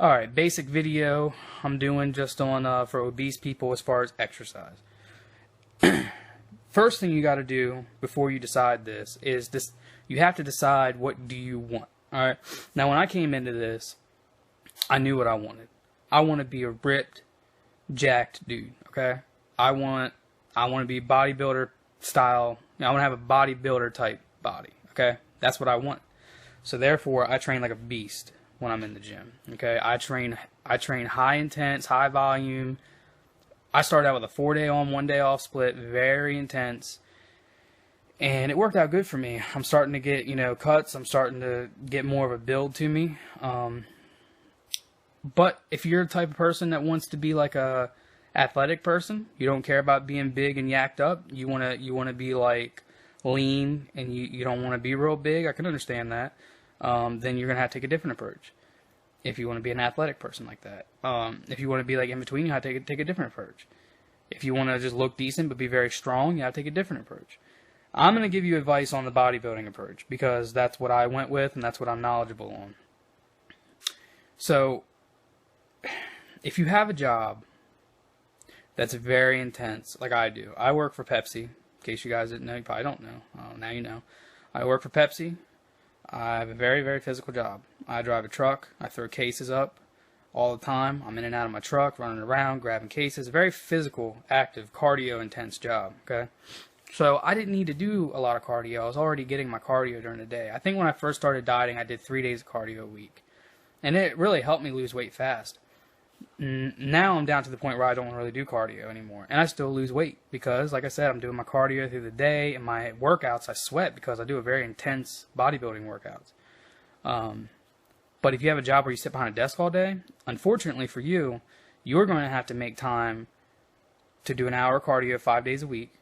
Alright, basic video I'm doing just on for obese people as far as exercise. First thing you got to do before you decide this is you have to decide what do you want. Alright, now when I came into this, I knew what I wanted. I want to be a ripped, jacked dude, okay? I want to be bodybuilder style. I want to have a bodybuilder type body, okay? That's what I want. So therefore, I train like a beast when I'm in the gym, okay? I train high intense, high volume. I started out with a 4-day on, 1-day off split, very intense. And it worked out good for me. I'm starting to get, cuts. I'm starting to get more of a build to me. But if you're the type of person that wants to be like a athletic person, you don't care about being big and yacked up, you wanna be like lean and you don't want to be real big, I can understand that. Then you're gonna have to take a different approach. If you want to be an athletic person like that, if you want to be like in between, you have to take a different approach. If you want to just look decent but be very strong, you have to take a different approach. I'm going to give you advice on the bodybuilding approach because that's what I went with and that's what I'm knowledgeable on. So, if you have a job that's very intense, like I do. I work for Pepsi. In case you guys didn't know, you probably don't know. Now you know. I work for Pepsi. I have a very, very physical job. I drive a truck. I throw cases up all the time. I'm in and out of my truck, running around, grabbing cases. A very physical, active, cardio intense job, okay? So I didn't need to do a lot of cardio. I was already getting my cardio during the day. I think when I first started dieting, I did 3 days of cardio a week. And it really helped me lose weight fast. Now I'm down to the point where I don't really do cardio anymore. And I still lose weight because, like I said, I'm doing my cardio through the day. And my workouts, I sweat because I do a very intense bodybuilding workouts. But if you have a job where you sit behind a desk all day, unfortunately for you, you're going to have to make time to do an hour cardio 5 days a week.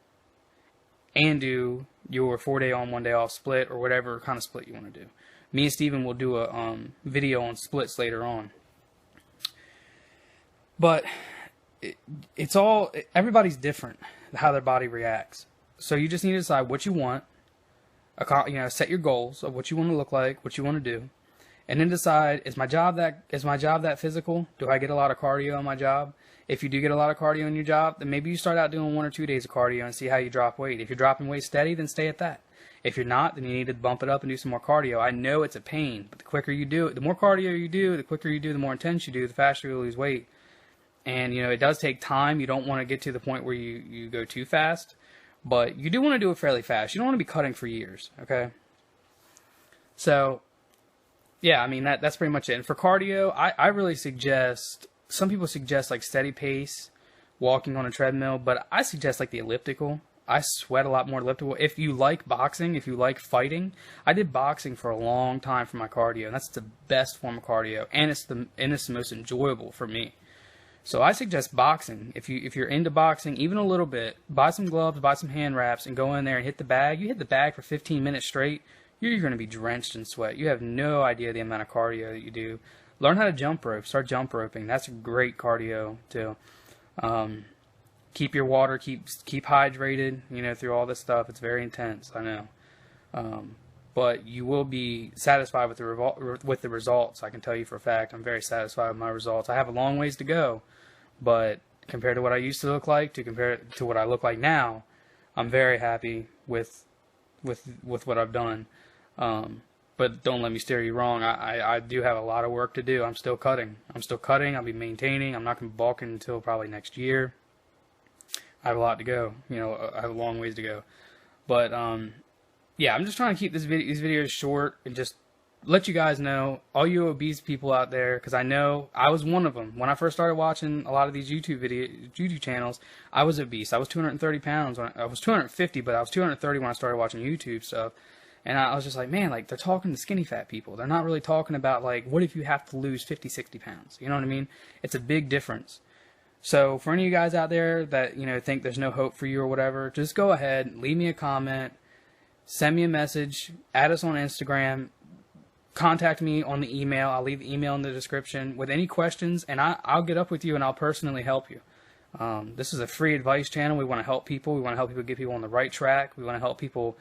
And do your 4-day on, 1-day off split or whatever kind of split you want to do. Me and Steven will do a video on splits later on. But everybody's different how their body reacts. So you just need to decide what you want. Set your goals of what you want to look like, what you want to do, and then decide: is my job that physical? Do I get a lot of cardio on my job? If you do get a lot of cardio in your job, then maybe you start out doing 1 or 2 days of cardio and see how you drop weight. If you're dropping weight steady, then stay at that. If you're not, then you need to bump it up and do some more cardio. I know it's a pain, but the quicker you do it, the more cardio you do, the quicker you do, the more intense you do, the faster you lose weight. And, it does take time. You don't want to get to the point where you go too fast, but you do want to do it fairly fast. You don't want to be cutting for years, okay? So, yeah, I mean, that's pretty much it. And for cardio, I really suggest... Some people suggest like steady pace, walking on a treadmill, but I suggest like the elliptical. I sweat a lot more elliptical. If you like boxing, if you like fighting, I did boxing for a long time for my cardio, and that's the best form of cardio, and it's the most enjoyable for me. So I suggest boxing. If you're into boxing, even a little bit, buy some gloves, buy some hand wraps, and go in there and hit the bag. You hit the bag for 15 minutes straight, you're going to be drenched in sweat. You have no idea the amount of cardio that you do. Learn how to jump rope. Start jump roping. That's a great cardio too. Keep your water. Keep hydrated. Through all this stuff. It's very intense. I know. But you will be satisfied with the results. I can tell you for a fact. I'm very satisfied with my results. I have a long ways to go, but compared to what I used to look like, compared to what I look like now, I'm very happy with what I've done. But don't let me steer you wrong. I do have a lot of work to do. I'm still cutting. I'll be maintaining. I'm not going to be bulking until probably next year. I have a lot to go. I have a long ways to go. But, yeah, I'm just trying to keep these videos short and just let you guys know, all you obese people out there, because I know I was one of them. When I first started watching a lot of these YouTube channels, I was obese. I was 230 pounds. I was 250, but I was 230 when I started watching YouTube stuff. And I was just like, man, like, they're talking to skinny fat people. They're not really talking about, like, what if you have to lose 50, 60 pounds? You know what I mean? It's a big difference. So for any of you guys out there that, think there's no hope for you or whatever, just go ahead, leave me a comment, send me a message, add us on Instagram, contact me on the email. I'll leave the email in the description with any questions, and I'll get up with you and I'll personally help you. This is a free advice channel. We want to help people. We want to help people get people on the right track. We want to help people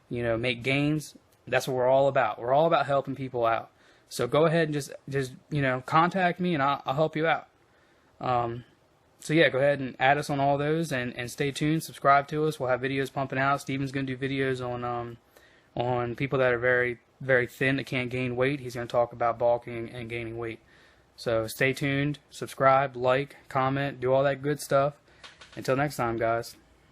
make gains. That's what we're all about. We're all about helping people out. So go ahead and just contact me, and I'll help you out. So yeah, go ahead and add us on all those, and stay tuned. Subscribe to us. We'll have videos pumping out. Steven's going to do videos on people that are very, very thin that can't gain weight. He's going to talk about bulking and gaining weight. So stay tuned. Subscribe, like, comment, do all that good stuff. Until next time, guys.